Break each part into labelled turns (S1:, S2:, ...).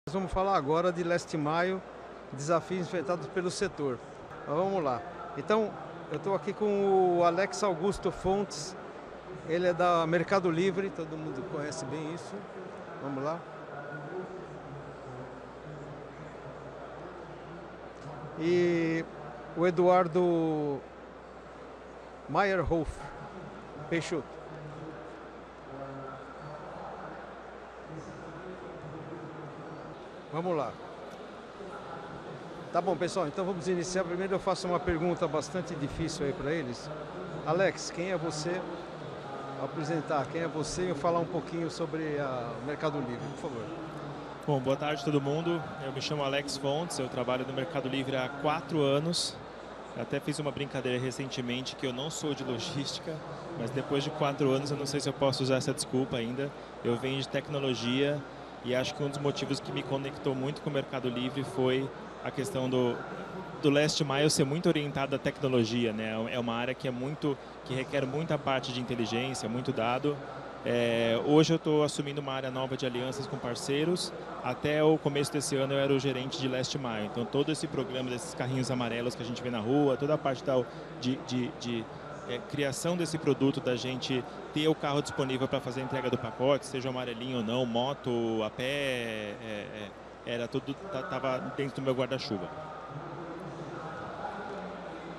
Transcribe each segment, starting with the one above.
S1: Nós vamos falar agora de Last Mile, desafios enfrentados pelo setor. Mas vamos lá. Então, eu estou aqui com o Alex Augusto Fontes, ele é da Mercado Livre, todo mundo conhece bem isso. Vamos lá. E o Eduardo Meyerhoff Peixoto. Vamos lá. Tá bom, pessoal, então vamos iniciar. Primeiro eu faço uma pergunta bastante difícil aí para eles. Alex, quem é você? Apresentar quem é você e falar um pouquinho sobre o Mercado Livre, por favor.
S2: Bom, boa tarde a todo mundo. Eu me chamo Alex Fontes, eu trabalho no Mercado Livre há 4 anos. Eu até fiz uma brincadeira recentemente que eu não sou de logística, mas depois de 4 anos eu não sei se eu posso usar essa desculpa ainda. Eu venho de tecnologia e acho que um dos motivos que me conectou muito com o Mercado Livre foi a questão do Last Mile ser muito orientado à tecnologia, né? É uma área que requer muita parte de inteligência, muito dado. Hoje eu estou assumindo uma área nova de alianças com parceiros. Até o começo desse ano eu era o gerente de Last Mile. Então todo esse programa desses carrinhos amarelos que a gente vê na rua, toda a parte de criação desse produto, da gente ter o carro disponível para fazer a entrega do pacote, seja amarelinho ou não, moto, a pé, era tudo, estava dentro do meu guarda-chuva.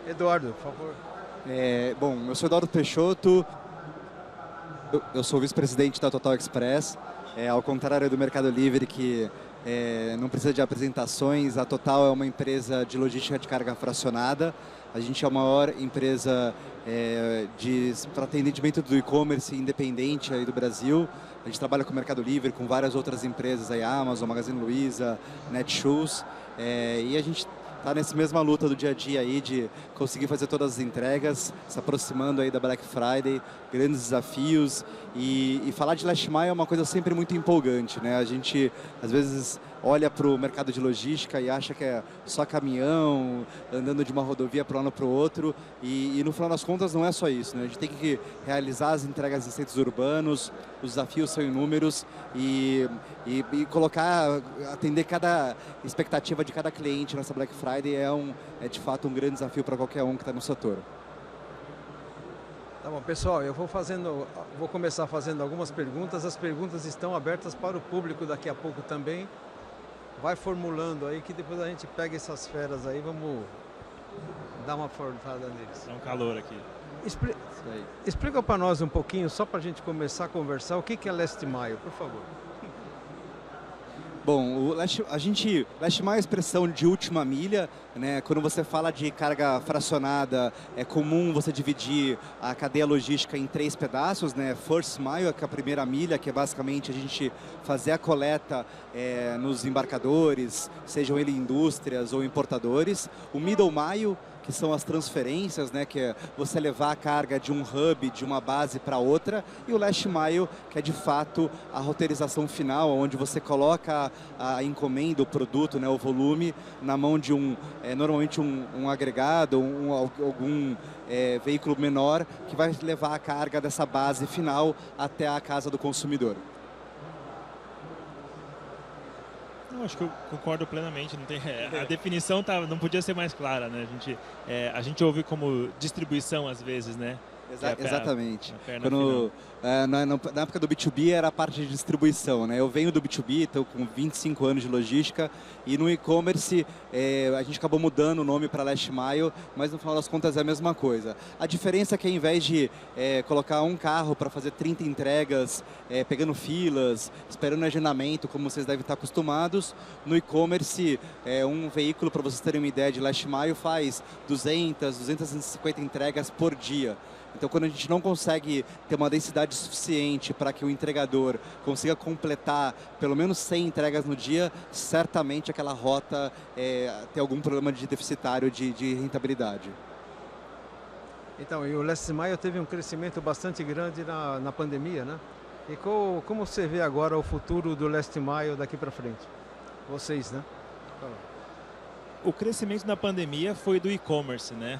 S1: Eduardo, por favor.
S3: Bom, eu sou Eduardo Peixoto, eu sou vice-presidente da Total Express. Ao contrário do Mercado Livre, que não precisa de apresentações, a Total é uma empresa de logística de carga fracionada. A gente é a maior empresa para atendimento do e-commerce independente aí do Brasil. A gente trabalha com o Mercado Livre, com várias outras empresas, aí, Amazon, Magazine Luiza, Netshoes, e a gente está nessa mesma luta do dia a dia aí de conseguir fazer todas as entregas, se aproximando aí da Black Friday, grandes desafios, e falar de Last Mile é uma coisa sempre muito empolgante, né? A gente às vezes olha para o mercado de logística e acha que é só caminhão, andando de uma rodovia para um lado para o outro, e no final das contas não é só isso, né? A gente tem que realizar as entregas em centros urbanos, os desafios são inúmeros, e atender cada expectativa de cada cliente nessa Black Friday é de fato um grande desafio para qualquer um que está no setor.
S1: Tá bom, pessoal, eu vou começar fazendo algumas perguntas. As perguntas estão abertas para o público daqui a pouco também. Vai formulando aí que depois a gente pega essas feras aí, vamos dar uma forçada neles.
S2: É um calor aqui.
S1: Explica para nós um pouquinho, só para a gente começar a conversar, o que é Last Mile, por favor.
S3: Bom, Last Mile é a expressão de última milha, né? Quando você fala de carga fracionada, é comum você dividir a cadeia logística em 3 pedaços, né? First Mile, que é a primeira milha, que é basicamente a gente fazer a coleta nos embarcadores, sejam eles indústrias ou importadores. O Middle Mile, que são as transferências, né, que é você levar a carga de um hub, de uma base para outra, e o Last Mile, que é de fato a roteirização final, onde você coloca a encomenda, o produto, né, o volume, na mão de normalmente um agregado, algum veículo menor, que vai levar a carga dessa base final até a casa do consumidor.
S2: Acho que eu concordo plenamente. A definição não podia ser mais clara, né? A gente ouve como distribuição às vezes, né?
S3: Exatamente. Na época do B2B era a parte de distribuição, né? Eu venho do B2B, estou com 25 anos de logística, e no e-commerce a gente acabou mudando o nome para Last Mile, mas no final das contas é a mesma coisa. A diferença é que ao invés de colocar um carro para fazer 30 entregas, pegando filas, esperando agendamento, como vocês devem estar acostumados, no e-commerce um veículo, para vocês terem uma ideia de Last Mile, faz 250 entregas por dia. Então, quando a gente não consegue ter uma densidade suficiente para que o entregador consiga completar pelo menos 100 entregas no dia, certamente aquela rota tem algum problema de deficitário de rentabilidade.
S1: Então, e o Last Mile teve um crescimento bastante grande na pandemia, né? E como você vê agora o futuro do Last Mile daqui para frente? Vocês, né?
S2: O crescimento na pandemia foi do e-commerce, né?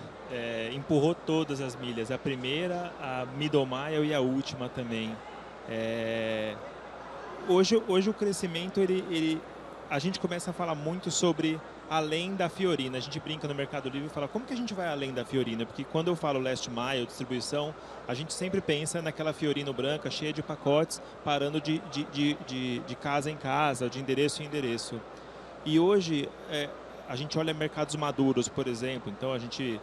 S2: Empurrou todas as milhas, a primeira, a middle mile e a última também. Hoje o crescimento ele a gente começa a falar muito sobre além da Fiorina. A gente brinca no Mercado Livre e fala, como que a gente vai além da Fiorina? Porque quando eu falo last mile, distribuição, a gente sempre pensa naquela Fiorino branca, cheia de pacotes, parando de casa em casa, de endereço em endereço. E hoje, a gente olha mercados maduros, por exemplo, então a gente...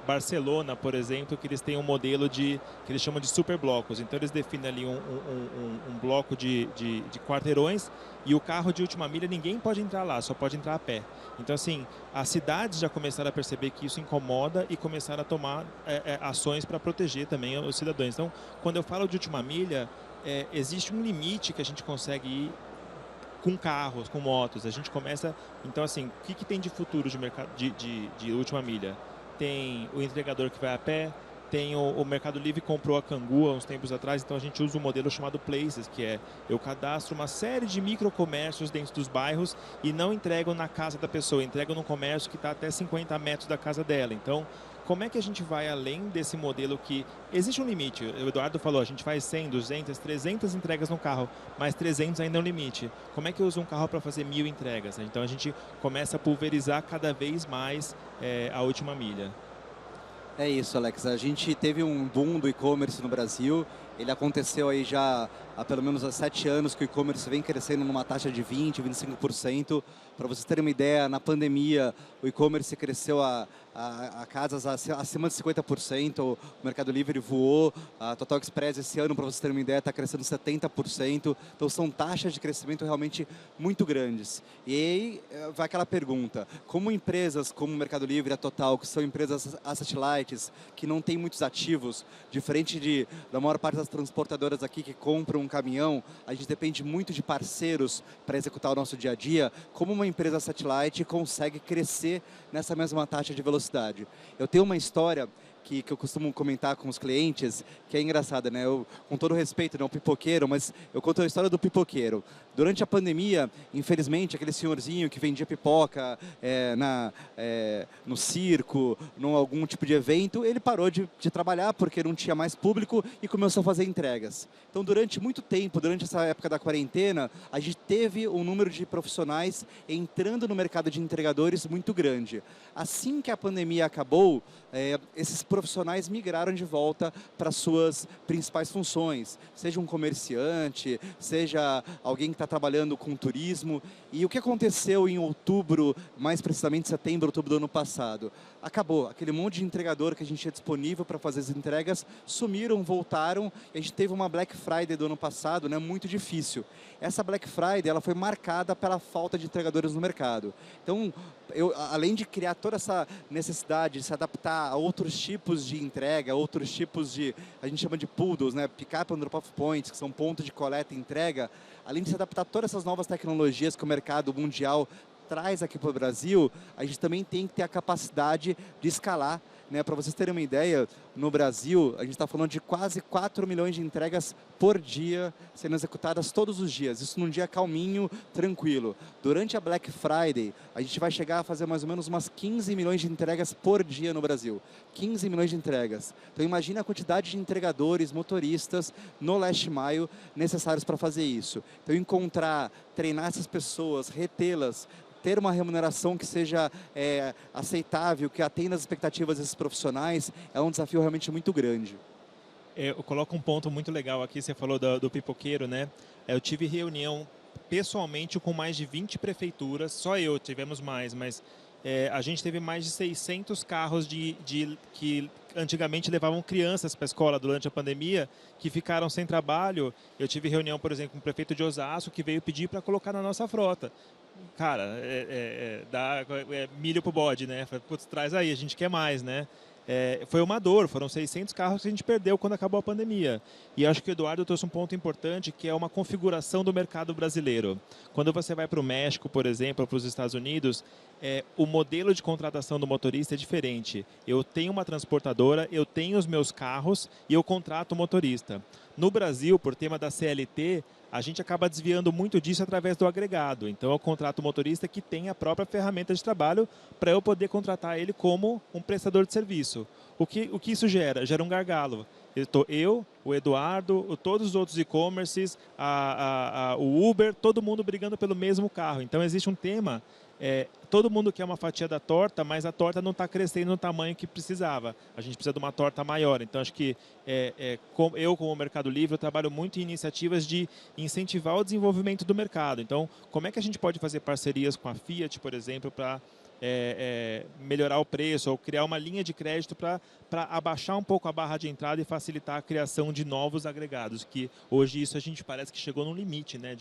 S2: Barcelona, por exemplo, que eles têm um modelo que eles chamam de superblocos. Então eles definem ali um bloco de quarteirões e o carro de última milha ninguém pode entrar lá, só pode entrar a pé. Então assim, as cidades já começaram a perceber que isso incomoda e começaram a tomar ações para proteger também os cidadãos. Então, quando eu falo de última milha, existe um limite que a gente consegue ir com carros, com motos. A gente começa... Então, assim, o que tem de futuro de mercado de última milha? Tem o entregador que vai a pé, tem o Mercado Livre comprou a Cangu há uns tempos atrás, então a gente usa um modelo chamado Places, que é eu cadastro uma série de microcomércios dentro dos bairros e não entrego na casa da pessoa, entrego num comércio que está até 50 metros da casa dela. Então, como é que a gente vai além desse modelo que... Existe um limite, o Eduardo falou, a gente faz 100, 200, 300 entregas no carro, mas 300 ainda é um limite. Como é que eu uso um carro para fazer 1000 entregas? Então a gente começa a pulverizar cada vez mais a última milha.
S3: É isso, Alex. A gente teve um boom do e-commerce no Brasil. Ele aconteceu aí já há pelo menos há 7 anos que o e-commerce vem crescendo numa taxa de 20%, 25%. Para vocês terem uma ideia, na pandemia o e-commerce cresceu a casas acima de 50%, o Mercado Livre voou, a Total Express esse ano, para vocês terem uma ideia, está crescendo 70%. Então são taxas de crescimento realmente muito grandes. E aí vai aquela pergunta, como empresas como o Mercado Livre e a Total, que são empresas asset lights, que não têm muitos ativos, diferente da maior parte das transportadoras aqui que compram um caminhão, a gente depende muito de parceiros para executar o nosso dia a dia, como uma empresa satellite consegue crescer nessa mesma taxa de velocidade. Eu tenho uma história que eu costumo comentar com os clientes, que é engraçada, né? Com todo respeito, não é um pipoqueiro, mas eu conto a história do pipoqueiro. Durante a pandemia, infelizmente, aquele senhorzinho que vendia pipoca no circo, em algum tipo de evento, ele parou de trabalhar porque não tinha mais público e começou a fazer entregas. Então, durante muito tempo, durante essa época da quarentena, a gente teve um número de profissionais entrando no mercado de entregadores muito grande. Assim que a pandemia acabou, esses profissionais migraram de volta para suas principais funções, seja um comerciante, seja alguém que está trabalhando com turismo. E o que aconteceu em outubro, mais precisamente setembro, outubro do ano passado? Acabou, aquele monte de entregador que a gente tinha disponível para fazer as entregas, sumiram, voltaram, e a gente teve uma Black Friday do ano passado, né, muito difícil. Essa Black Friday ela foi marcada pela falta de entregadores no mercado. Então, além de criar toda essa necessidade de se adaptar a outros tipos de entrega, outros tipos de, a gente chama de poodles, né, pick-up and drop-off points, que são pontos de coleta e entrega, além de se adaptar a todas essas novas tecnologias que o mercado mundial traz aqui para o Brasil, a gente também tem que ter a capacidade de escalar. Né, para vocês terem uma ideia, no Brasil, a gente está falando de quase 4 milhões de entregas por dia sendo executadas todos os dias. Isso num dia calminho, tranquilo. Durante a Black Friday, a gente vai chegar a fazer mais ou menos umas 15 milhões de entregas por dia no Brasil. 15 milhões de entregas. Então imagina a quantidade de entregadores, motoristas no last mile necessários para fazer isso. Então encontrar, treinar essas pessoas, retê-las, ter uma remuneração que seja aceitável, que atenda às expectativas desses profissionais, é um desafio realmente muito grande.
S2: Eu coloco um ponto muito legal aqui, você falou do pipoqueiro, né? Eu tive reunião pessoalmente com mais de 20 prefeituras, só eu, tivemos mais, mas a gente teve mais de 600 carros que antigamente levavam crianças para a escola durante a pandemia, que ficaram sem trabalho. Eu tive reunião, por exemplo, com o prefeito de Osasco, que veio pedir para colocar na nossa frota. Cara, dá milho pro bode, né? Putz, traz aí, a gente quer mais, né? Foi uma dor, foram 600 carros que a gente perdeu quando acabou a pandemia. E acho que o Eduardo trouxe um ponto importante, que é uma configuração do mercado brasileiro. Quando você vai para o México, por exemplo, ou para os Estados Unidos, o modelo de contratação do motorista é diferente. Eu tenho uma transportadora, eu tenho os meus carros e eu contrato o motorista. No Brasil, por tema da CLT, a gente acaba desviando muito disso através do agregado. Então, eu contrato o motorista que tem a própria ferramenta de trabalho para eu poder contratar ele como um prestador de serviço. O que isso gera? Gera um gargalo. o Eduardo, todos os outros e-commerces, o Uber, todo mundo brigando pelo mesmo carro. Então existe um tema, todo mundo quer uma fatia da torta, mas a torta não está crescendo no tamanho que precisava. A gente precisa de uma torta maior. Então acho que eu, como Mercado Livre, eu trabalho muito em iniciativas de incentivar o desenvolvimento do mercado. Então, como é que a gente pode fazer parcerias com a Fiat, por exemplo, para melhorar o preço ou criar uma linha de crédito para abaixar um pouco a barra de entrada e facilitar a criação de novos agregados, que hoje isso a gente parece que chegou num limite, né?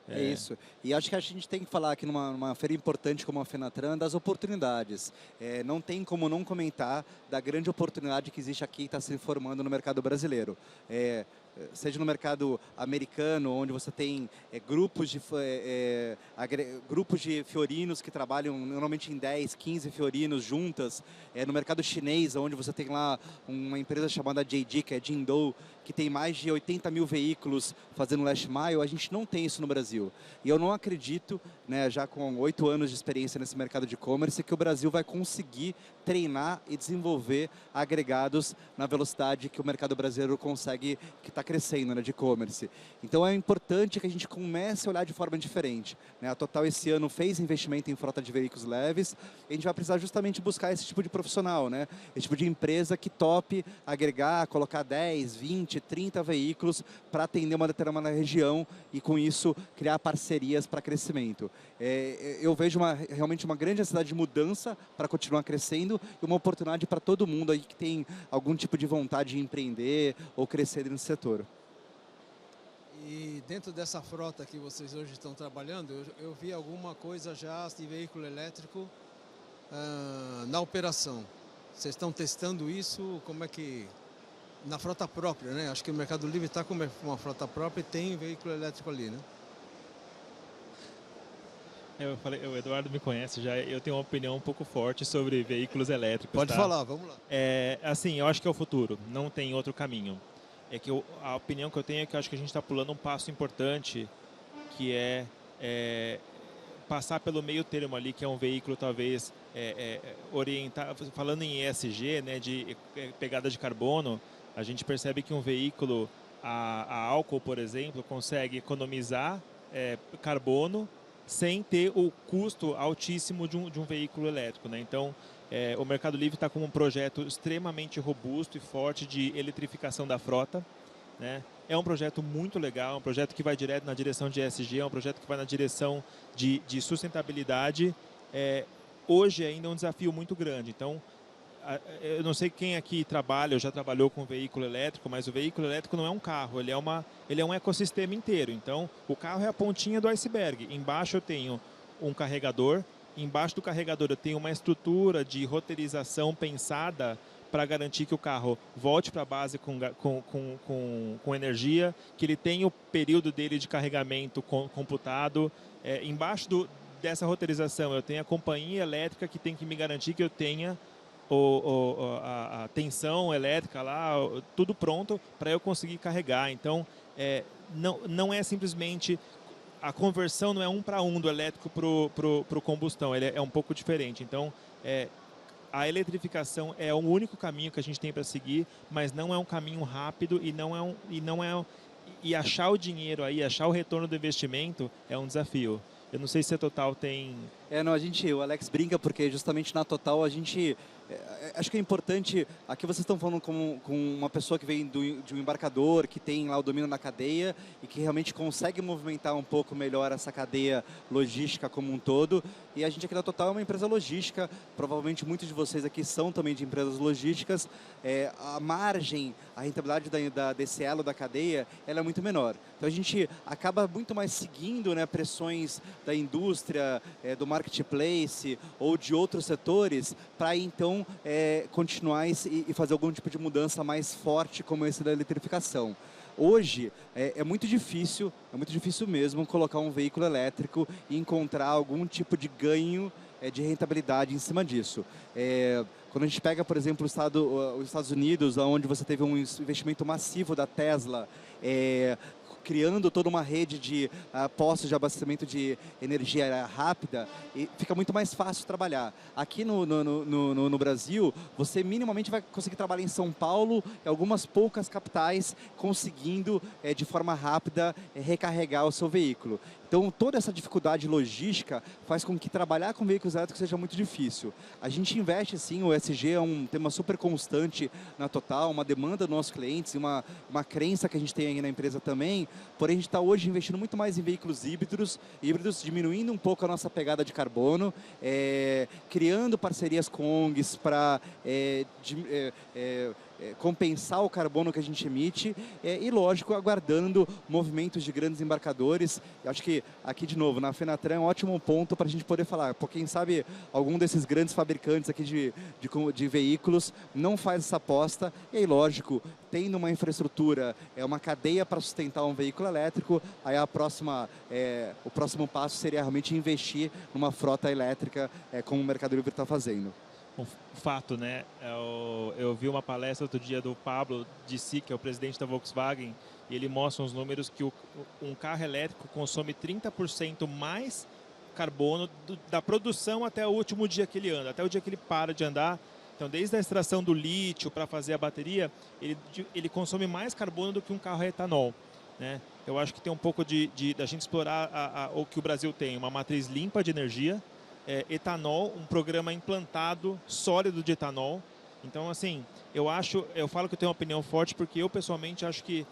S3: É isso. E acho que a gente tem que falar aqui numa feira importante como a Fenatran das oportunidades. Não tem como não comentar da grande oportunidade que existe aqui e está se formando no mercado brasileiro. Seja no mercado americano, onde você tem grupos de fiorinos que trabalham normalmente em 10, 15 fiorinos juntas. No mercado chinês, onde você tem lá uma empresa chamada JD, que é Jingdou, que tem mais de 80 mil veículos fazendo last mile. A gente não tem isso no Brasil. E eu não acredito, né, já com 8 anos de experiência nesse mercado de e-commerce, que o Brasil vai conseguir treinar e desenvolver agregados na velocidade que o mercado brasileiro consegue, que está crescendo, né, de e-commerce. Então é importante que a gente comece a olhar de forma diferente, né? A Total esse ano fez investimento em frota de veículos leves, e a gente vai precisar justamente buscar esse tipo de profissional, né? Esse tipo de empresa que tope agregar, colocar 10, 20, 30 veículos para atender uma determinada região e com isso criar parcerias para crescimento. Eu vejo realmente uma grande necessidade de mudança para continuar crescendo e uma oportunidade para todo mundo aí que tem algum tipo de vontade de empreender ou crescer nesse setor.
S1: E dentro dessa frota que vocês hoje estão trabalhando, eu vi alguma coisa já de veículo elétrico na operação. Vocês estão testando isso? Como é que... Na frota própria, né? Acho que o Mercado Livre está com uma frota própria e tem veículo elétrico ali, né?
S2: Eu falei, o Eduardo me conhece já, eu tenho uma opinião um pouco forte sobre veículos elétricos.
S1: Pode
S2: tá?
S1: falar, vamos lá.
S2: Assim, eu acho que é o futuro, não tem outro caminho. A opinião que eu tenho é que eu acho que a gente está pulando um passo importante, que passar pelo meio termo ali, que é um veículo talvez orientar, falando em ESG, né, de pegada de carbono, a gente percebe que um veículo a álcool, por exemplo, consegue economizar carbono sem ter o custo altíssimo de um veículo elétrico, né? Então, o Mercado Livre está com um projeto extremamente robusto e forte de eletrificação da frota, né? É um projeto muito legal, é um projeto que vai direto na direção de ESG, é um projeto que vai na direção de sustentabilidade. Hoje ainda é um desafio muito grande, então eu não sei quem aqui trabalha ou já trabalhou com veículo elétrico, mas o veículo elétrico não é um carro, ele é um ecossistema inteiro. Então, o carro é a pontinha do iceberg. Embaixo eu tenho um carregador, embaixo do carregador eu tenho uma estrutura de roteirização pensada para garantir que o carro volte para a base com energia, que ele tenha o período dele de carregamento computado. Embaixo dessa roteirização eu tenho a companhia elétrica que tem que me garantir que eu tenha a tensão elétrica lá, tudo pronto para eu conseguir carregar. Então, não é simplesmente... A conversão não é 1 para 1 do elétrico para o combustão, ele é um pouco diferente. Então, a eletrificação é o único caminho que a gente tem para seguir, mas não é um caminho rápido e achar o dinheiro aí, achar o retorno do investimento é um desafio. Eu não sei se a Total tem...
S3: O Alex brinca porque justamente na Total a gente... acho que é importante, aqui vocês estão falando com uma pessoa que vem de um embarcador, que tem lá o domínio na cadeia e que realmente consegue movimentar um pouco melhor essa cadeia logística como um todo. E a gente aqui na Total é uma empresa logística, provavelmente muitos de vocês aqui são também de empresas logísticas. A margem, a rentabilidade desse elo da cadeia, ela é muito menor. Então a gente acaba muito mais seguindo, né, pressões da indústria, do marketplace ou de outros setores para então continuar e fazer algum tipo de mudança mais forte como esse da eletrificação. Hoje é muito difícil mesmo colocar um veículo elétrico e encontrar algum tipo de ganho de rentabilidade em cima disso. Quando a gente pega, por exemplo, os Estados Unidos, onde você teve um investimento massivo da Tesla, criando toda uma rede de postos de abastecimento de energia rápida, e fica muito mais fácil trabalhar. Aqui no Brasil, você minimamente vai conseguir trabalhar em São Paulo e algumas poucas capitais, conseguindo de forma rápida recarregar o seu veículo. Então, toda essa dificuldade logística faz com que trabalhar com veículos elétricos seja muito difícil. A gente investe sim, o ESG é um tema super constante na Total, uma demanda dos nossos clientes, uma crença que a gente tem aí na empresa também, porém a gente está hoje investindo muito mais em veículos híbridos, diminuindo um pouco a nossa pegada de carbono, criando parcerias com ONGs para compensar o carbono que a gente emite e, lógico, aguardando movimentos de grandes embarcadores. Eu acho que aqui, de novo, na Fenatran é um ótimo ponto para a gente poder falar. Por quem sabe, algum desses grandes fabricantes aqui de veículos não faz essa aposta. E aí, lógico, tendo uma infraestrutura, uma cadeia para sustentar um veículo elétrico, aí o próximo passo seria realmente investir numa frota elétrica, como o Mercado Livre está fazendo.
S2: Um fato, né? Eu vi uma palestra outro dia do Pablo Dissi, que é o presidente da Volkswagen, e ele mostra uns números que um carro elétrico consome 30% mais carbono da produção até o último dia que ele anda, até o dia que ele para de andar. Então, desde a extração do lítio para fazer a bateria, ele consome mais carbono do que um carro a etanol, né? Eu acho que tem um pouco da gente explorar o que o Brasil tem, uma matriz limpa de energia, etanol, um programa implantado, sólido de etanol. Então, assim, eu falo que eu tenho uma opinião forte porque eu, pessoalmente, acho que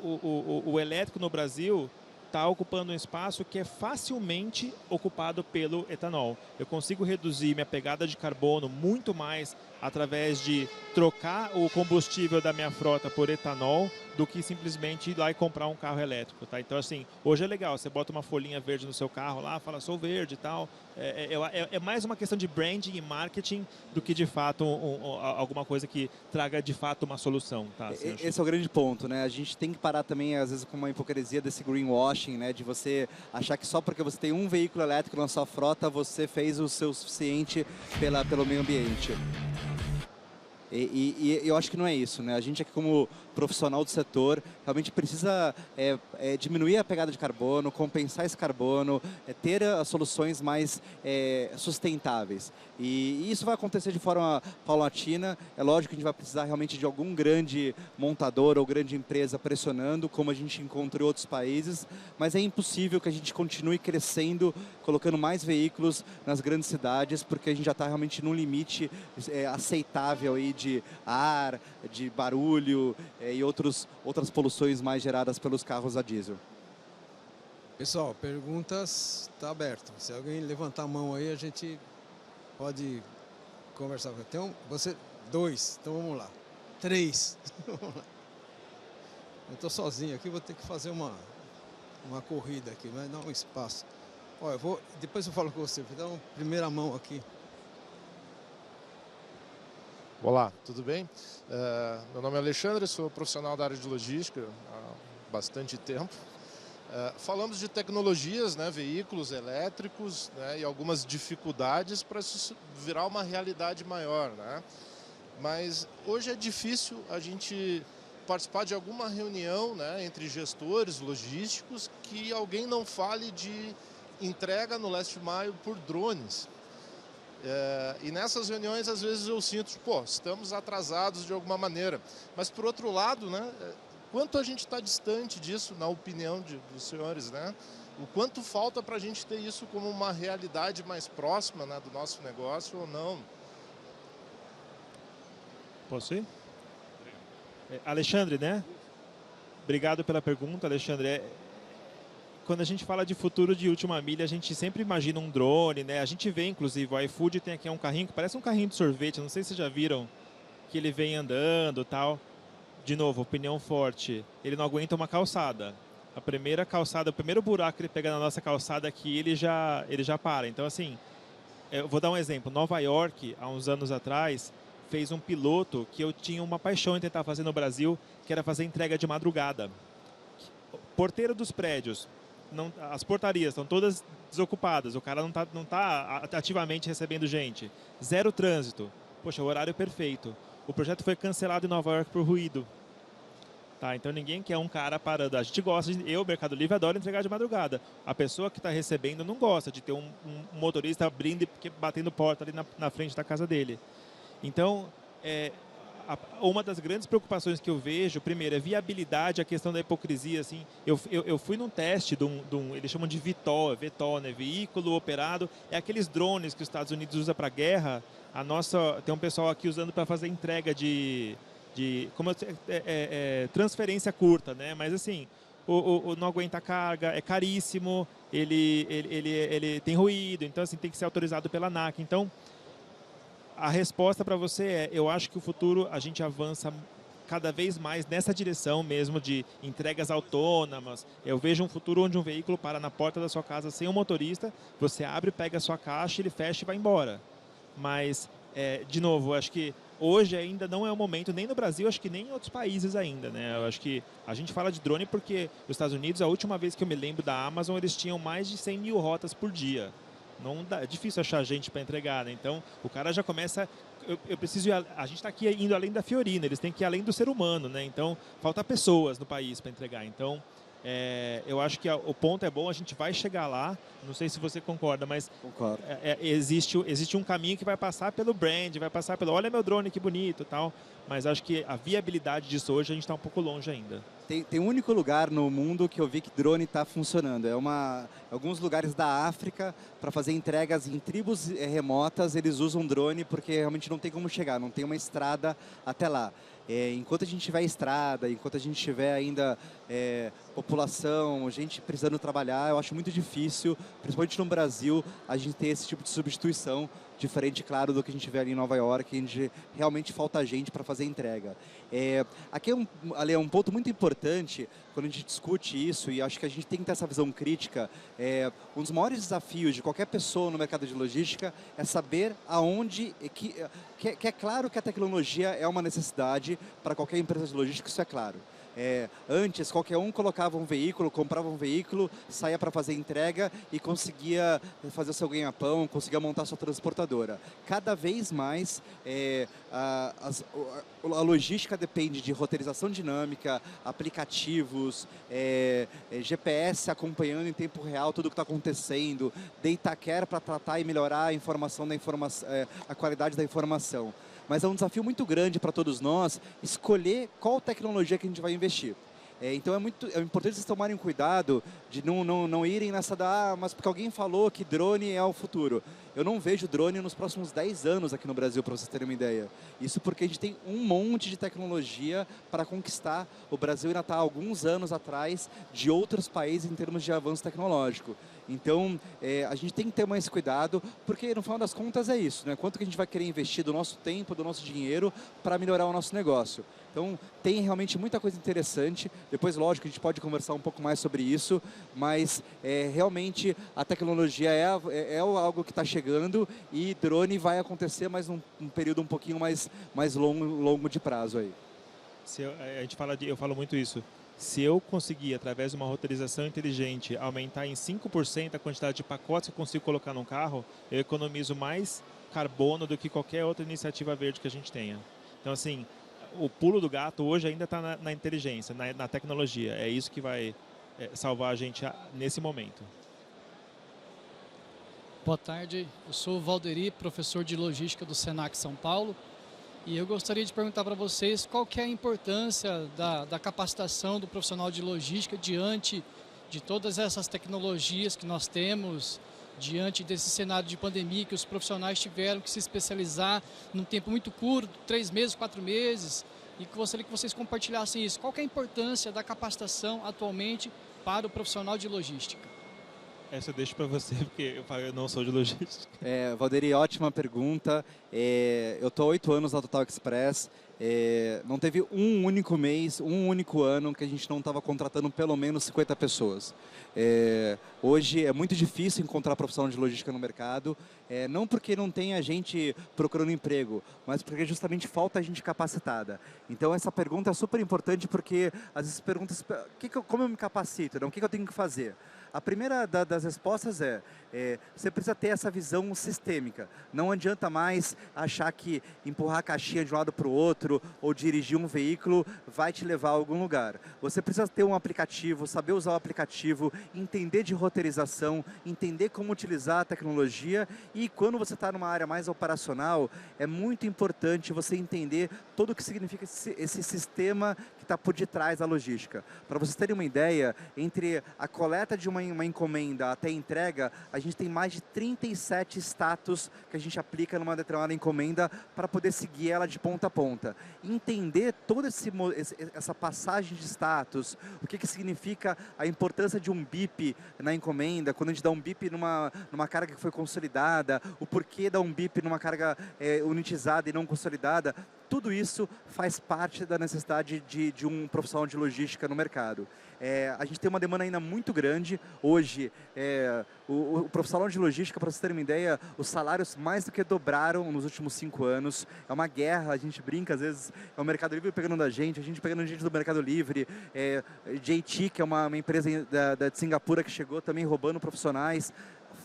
S2: o elétrico no Brasil está ocupando um espaço que é facilmente ocupado pelo etanol. Eu consigo reduzir minha pegada de carbono muito mais através de trocar o combustível da minha frota por etanol do que simplesmente ir lá e comprar um carro elétrico, tá? Então, assim, hoje é legal, você bota uma folhinha verde no seu carro lá, fala, sou verde e tal. É mais uma questão de branding e marketing do que, de fato, alguma coisa que traga, de fato, uma solução, tá?
S3: Esse é o grande ponto, né? A gente tem que parar também, às vezes, com uma hipocrisia desse greenwashing, né? De você achar que só porque você tem um veículo elétrico na sua frota, você fez o seu suficiente pelo meio ambiente. E eu acho que não é isso, né? A gente aqui, como profissional do setor, realmente precisa diminuir a pegada de carbono, compensar esse carbono, ter as soluções mais sustentáveis. E isso vai acontecer de forma paulatina. É lógico que a gente vai precisar realmente de algum grande montador ou grande empresa pressionando, como a gente encontra em outros países, mas é impossível que a gente continue crescendo, colocando mais veículos nas grandes cidades, porque a gente já está realmente num limite aceitável aí de ar, de barulho e outras poluições mais geradas pelos carros a diesel.
S1: Pessoal, perguntas está aberto. Se alguém levantar a mão aí, a gente pode conversar. Então, dois, então vamos lá. 3. Eu estou sozinho aqui, vou ter que fazer uma corrida aqui, vai dar um espaço. Olha, depois eu falo com você, vou dar uma primeira mão aqui.
S4: Olá, tudo bem? Meu nome é Alexandre, sou profissional da área de logística há bastante tempo. Falamos de tecnologias, né, veículos elétricos, né, e algumas dificuldades para isso virar uma realidade maior, né? Mas hoje é difícil a gente participar de alguma reunião, né, entre gestores logísticos que alguém não fale de entrega no Last Mile por drones. E nessas reuniões, às vezes, eu sinto, estamos atrasados de alguma maneira. Mas, por outro lado, né, quanto a gente está distante disso, na opinião dos senhores, né? O quanto falta para a gente ter isso como uma realidade mais próxima, né, do nosso negócio ou não?
S2: Posso ir? Alexandre, né? Obrigado pela pergunta, Alexandre. Quando a gente fala de futuro de última milha, a gente sempre imagina um drone, né? A gente vê, inclusive, o iFood tem aqui um carrinho que parece um carrinho de sorvete, não sei se vocês já viram, que ele vem andando e tal. De novo, opinião forte, ele não aguenta uma calçada. A primeira calçada, o primeiro buraco que ele pega na nossa calçada aqui, ele já para. Então, assim, eu vou dar um exemplo. Nova York, há uns anos atrás, fez um piloto que eu tinha uma paixão em tentar fazer no Brasil, que era fazer entrega de madrugada. Porteiro dos prédios. As portarias estão todas desocupadas, o cara não tá ativamente recebendo gente. Zero trânsito. Poxa, o horário perfeito. O projeto foi cancelado em Nova York por ruído. Tá, então ninguém quer um cara parando. A gente gosta, eu, Mercado Livre, adoro entregar de madrugada. A pessoa que está recebendo não gosta de ter um motorista abrindo e batendo porta ali na frente da casa dele. Então, uma das grandes preocupações que eu vejo, primeiro, é viabilidade, a questão da hipocrisia. Assim, eu fui num teste eles chamam de VTOL, né, veículo operado, é aqueles drones que os Estados Unidos usam para guerra. Tem um pessoal aqui usando para fazer entrega de transferência curta, né? Mas assim, não aguenta carga, é caríssimo, ele tem ruído, então assim, tem que ser autorizado pela ANAC. Então, a resposta para você eu acho que o futuro a gente avança cada vez mais nessa direção mesmo de entregas autônomas. Eu vejo um futuro onde um veículo para na porta da sua casa sem um motorista, você abre, pega a sua caixa, ele fecha e vai embora. Mas, de novo, acho que hoje ainda não é o momento, nem no Brasil, acho que nem em outros países ainda, né? Eu acho que a gente fala de drone porque os Estados Unidos, a última vez que eu me lembro da Amazon, eles tinham mais de 100 mil rotas por dia. É difícil achar gente para entregar, né? Então, o cara já começa... Eu preciso a gente está aqui indo além da Fiorina, eles têm que ir além do ser humano, né? Então, falta pessoas no país para entregar. Então, eu acho que o ponto é bom, a gente vai chegar lá. Não sei se você concorda, mas
S3: Concordo.
S2: Existe um caminho que vai passar pelo brand, vai passar pelo olha meu drone que bonito, tal. Mas acho que a viabilidade disso hoje a gente está um pouco longe ainda.
S3: Tem um único lugar no mundo que eu vi que drone está funcionando. Alguns lugares da África, para fazer entregas em tribos remotas, eles usam drone porque realmente não tem como chegar, não tem uma estrada até lá. Enquanto a gente tiver estrada, enquanto a gente tiver ainda população, gente precisando trabalhar, eu acho muito difícil, principalmente no Brasil, a gente ter esse tipo de substituição, diferente, claro, do que a gente vê ali em Nova York, onde realmente falta gente para fazer entrega. Aqui Ali é um ponto muito importante quando a gente discute isso, e acho que a gente tem que ter essa visão crítica. Um dos maiores desafios de qualquer pessoa no mercado de logística é saber aonde... que é claro que a tecnologia é uma necessidade para qualquer empresa de logística, isso é claro. Antes, qualquer um colocava um veículo, comprava um veículo, saía para fazer entrega e conseguia fazer o seu ganha-pão, conseguia montar sua transportadora. Cada vez mais, a logística depende de roteirização dinâmica, aplicativos, GPS acompanhando em tempo real tudo o que está acontecendo, data care para tratar e melhorar a informação a qualidade da informação. Mas é um desafio muito grande para todos nós escolher qual tecnologia que a gente vai investir. Então é importante vocês tomarem cuidado de não irem nessa mas porque alguém falou que drone é o futuro. Eu não vejo drone nos próximos 10 anos aqui no Brasil, para vocês terem uma ideia. Isso porque a gente tem um monte de tecnologia para conquistar. O Brasil ainda está há alguns anos atrás de outros países em termos de avanço tecnológico. Então, a gente tem que ter mais cuidado, porque no final das contas é isso, né? Quanto que a gente vai querer investir do nosso tempo, do nosso dinheiro para melhorar o nosso negócio. Então, tem realmente muita coisa interessante. Depois, lógico, a gente pode conversar um pouco mais sobre isso, mas realmente a tecnologia é algo que está chegando e drone vai acontecer, mas num período um pouquinho mais longo de prazo aí.
S2: Eu falo muito isso. Se eu conseguir, através de uma roteirização inteligente, aumentar em 5% a quantidade de pacotes que eu consigo colocar num carro, eu economizo mais carbono do que qualquer outra iniciativa verde que a gente tenha. Então, assim, o pulo do gato hoje ainda está na inteligência, na tecnologia. É isso que vai salvar a gente nesse momento.
S5: Boa tarde, eu sou o Valderi, professor de Logística do Senac São Paulo. E eu gostaria de perguntar para vocês qual que é a importância da capacitação do profissional de logística diante de todas essas tecnologias que nós temos, diante desse cenário de pandemia que os profissionais tiveram que se especializar num tempo muito curto, 3 meses, 4 meses, e gostaria que vocês compartilhassem isso. Qual que é a importância da capacitação atualmente para o profissional de logística?
S2: Essa eu deixo para você, porque eu não sou de logística.
S3: Valderi, ótima pergunta. Eu estou há 8 anos na Total Express. Não teve um único mês, um único ano que a gente não estava contratando pelo menos 50 pessoas. Hoje é muito difícil encontrar profissional de logística no mercado, não porque não tenha gente procurando emprego, mas porque justamente falta gente capacitada. Então essa pergunta é super importante porque às vezes perguntas, como eu me capacito, o que eu tenho que fazer? A primeira das respostas você precisa ter essa visão sistêmica. Não adianta mais achar que empurrar a caixinha de um lado para o outro metro ou dirigir um veículo vai te levar a algum lugar. Você precisa ter um aplicativo, saber usar o aplicativo, entender de roteirização, entender como utilizar a tecnologia e quando você está numa área mais operacional, é muito importante você entender todo o que significa esse sistema que está por detrás da logística. Para vocês terem uma ideia, entre a coleta de uma encomenda até a entrega, a gente tem mais de 37 status que a gente aplica numa determinada encomenda para poder seguir ela de ponta a ponta. Entender toda essa passagem de status, o que significa a importância de um BIP na encomenda, quando a gente dá um BIP numa carga que foi consolidada, o porquê dar um BIP numa carga unitizada e não consolidada, tudo isso faz parte da necessidade de um profissional de logística no mercado. A gente tem uma demanda ainda muito grande. Hoje, o profissional de logística, para vocês terem uma ideia, os salários mais do que dobraram nos últimos 5 anos. É uma guerra, a gente brinca, às vezes é o Mercado Livre pegando da gente, a gente pegando gente do Mercado Livre. JT, que é uma empresa de Singapura que chegou também roubando profissionais.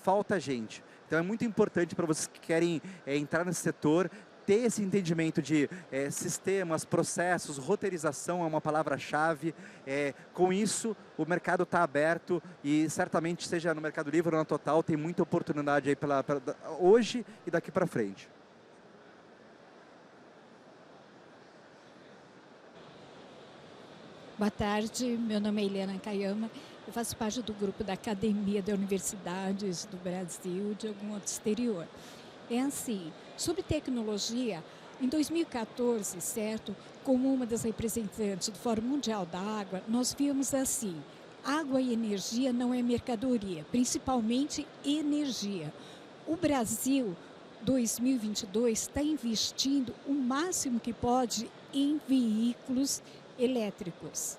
S3: Falta gente. Então é muito importante para vocês que querem entrar nesse setor, ter esse entendimento de sistemas, processos, roteirização é uma palavra-chave. Com isso, o mercado está aberto e certamente, seja no Mercado Livre ou na Total, tem muita oportunidade aí hoje e daqui para frente.
S6: Boa tarde, meu nome é Eliana Kayama, eu faço parte do grupo da Academia de Universidades do Brasil, de algum outro exterior. É assim, sobre tecnologia, em 2014, certo, como uma das representantes do Fórum Mundial da Água, nós vimos assim, água e energia não é mercadoria, principalmente energia. O Brasil, 2022, está investindo o máximo que pode em veículos elétricos,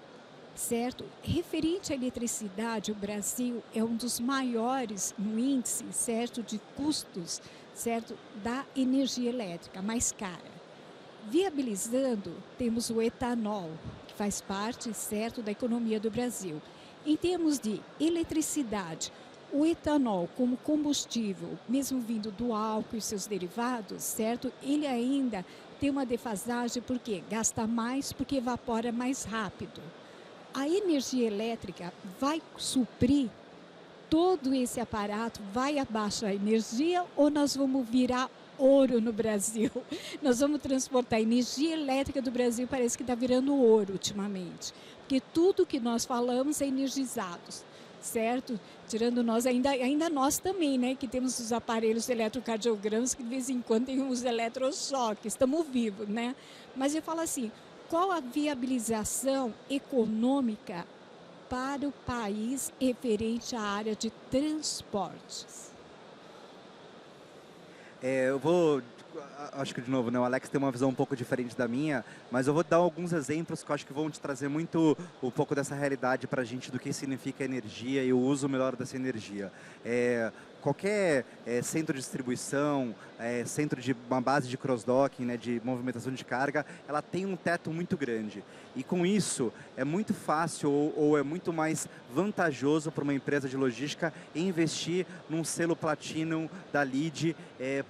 S6: certo? Referente à eletricidade, o Brasil é um dos maiores no índice, certo, de custos, certo, da energia elétrica, mais cara. Viabilizando, temos o etanol, que faz parte, certo, da economia do Brasil. Em termos de eletricidade, o etanol como combustível, mesmo vindo do álcool e seus derivados, certo, ele ainda tem uma defasagem porque gasta mais, porque evapora mais rápido. A energia elétrica vai suprir todo esse aparato, vai abaixo a energia ou nós vamos virar ouro no Brasil? Nós vamos transportar a energia elétrica do Brasil, parece que está virando ouro ultimamente. Porque tudo que nós falamos é energizados, certo? Tirando nós, ainda nós também, né? Que temos os aparelhos eletrocardiogramas que de vez em quando tem os eletrochoques, estamos vivos, né? Mas eu falo assim, qual a viabilização econômica para o país referente à área de transportes?
S3: Acho que de novo, né, o Alex tem uma visão um pouco diferente da minha, mas eu vou dar alguns exemplos que eu acho que vão te trazer muito um pouco dessa realidade para a gente do que significa energia e o uso melhor dessa energia. Qualquer centro de distribuição, centro de uma base de cross-docking, né, de movimentação de carga, ela tem um teto muito grande. E com isso, é muito fácil ou é muito mais vantajoso para uma empresa de logística investir num selo Platinum da LEED,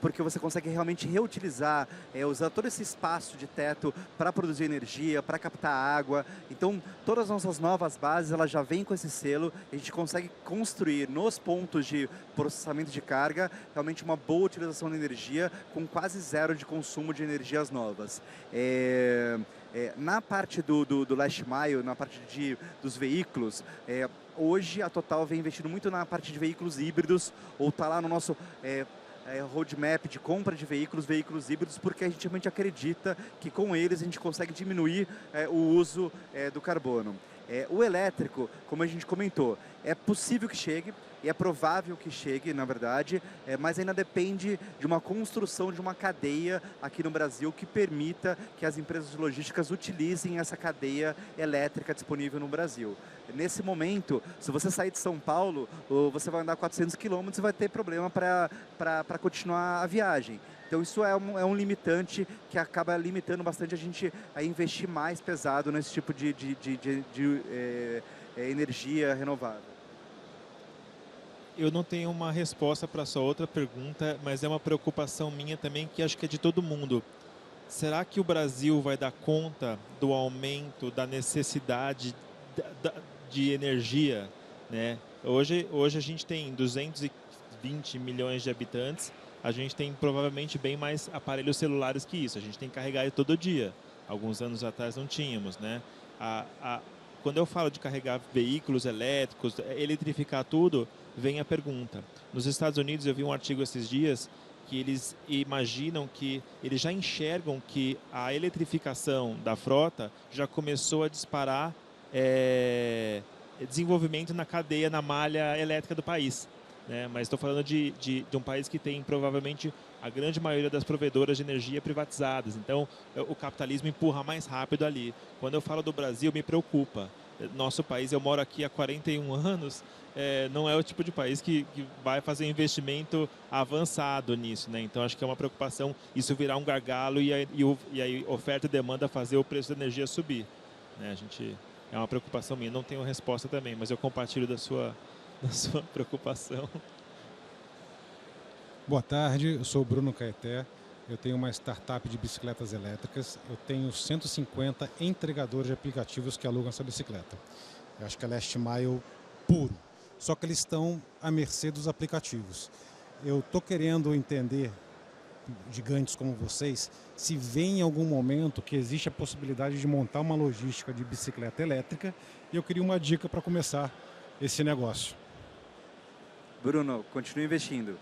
S3: porque você consegue realmente reutilizar, usar todo esse espaço de teto para produzir energia, para captar água. Então, todas as nossas novas bases, elas já vêm com esse selo, a gente consegue construir nos pontos de processamento de carga, realmente uma boa utilização da energia, com quase zero de consumo de energias novas. Na parte do last mile, na parte dos veículos, hoje a Total vem investindo muito na parte de veículos híbridos, ou está lá no nosso roadmap de compra de veículos híbridos, porque a gente realmente acredita que com eles a gente consegue diminuir o uso do carbono. O elétrico, como a gente comentou, é possível que chegue, e é provável que chegue, na verdade, mas ainda depende de uma construção de uma cadeia aqui no Brasil que permita que as empresas de logísticas utilizem essa cadeia elétrica disponível no Brasil. Nesse momento, se você sair de São Paulo, você vai andar 400 quilômetros e vai ter problema para continuar a viagem. Então isso é um limitante que acaba limitando bastante a gente a investir mais pesado nesse tipo de energia renovável.
S2: Eu não tenho uma resposta para a sua outra pergunta, mas é uma preocupação minha também, que acho que é de todo mundo. será que o Brasil vai dar conta do aumento da necessidade de energia, né? Hoje a gente tem 220 milhões de habitantes, a gente tem provavelmente bem mais aparelhos celulares que isso, a gente tem que carregar todo dia. Alguns anos atrás não tínhamos, né? Quando eu falo de carregar veículos elétricos, eletrificar tudo, vem a pergunta. Nos Estados Unidos eu vi um artigo esses dias que eles imaginam que, eles já enxergam que a eletrificação da frota já começou a disparar desenvolvimento na cadeia, na malha elétrica do país, né? Mas estou falando de um país que tem provavelmente a grande maioria das provedoras de energia privatizadas. Então, o capitalismo empurra mais rápido ali. Quando eu falo do Brasil, me preocupa. Nosso país, eu moro aqui há 41 anos, não é o tipo de país que vai fazer investimento avançado nisso, né? Então, acho que é uma preocupação isso virar um gargalo e aí oferta e demanda fazer o preço da energia subir, né? É uma preocupação minha. Não tenho resposta também, mas eu compartilho da sua preocupação.
S7: Boa tarde, eu sou o Bruno Caeté, eu tenho uma startup de bicicletas elétricas, eu tenho 150 entregadores de aplicativos que alugam essa bicicleta. Eu acho que é last mile puro, só que eles estão à mercê dos aplicativos. Eu estou querendo entender, gigantes como vocês, se vem em algum momento que existe a possibilidade de montar uma logística de bicicleta elétrica, e eu queria uma dica para começar esse negócio.
S3: Bruno, continue investindo.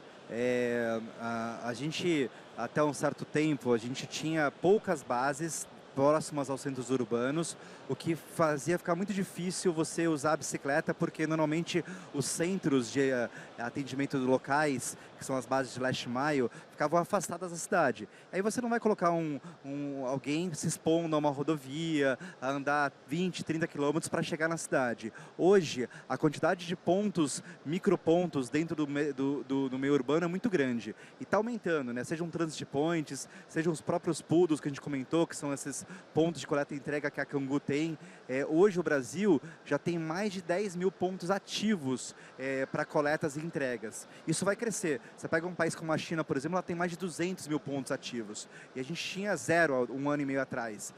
S3: A gente, até um certo tempo, a gente tinha poucas bases próximas aos centros urbanos, o que fazia ficar muito difícil você usar a bicicleta, porque normalmente os centros de atendimento locais, que são as bases de last mile, ficavam afastadas da cidade. Aí você não vai colocar alguém se expondo a uma rodovia, a andar 20, 30 quilômetros para chegar na cidade. Hoje, a quantidade de pontos, micropontos dentro do meio urbano é muito grande. E está aumentando, né? Sejam transit points, sejam os próprios PUDOs que a gente comentou, que são esses pontos de coleta e entrega que a Cangu tem. Hoje o Brasil já tem mais de 10 mil pontos ativos para coletas e entregas. Isso vai crescer. Você pega um país como a China, por exemplo, ela tem mais de 200 mil pontos ativos. E a gente tinha 0 um ano e meio atrás.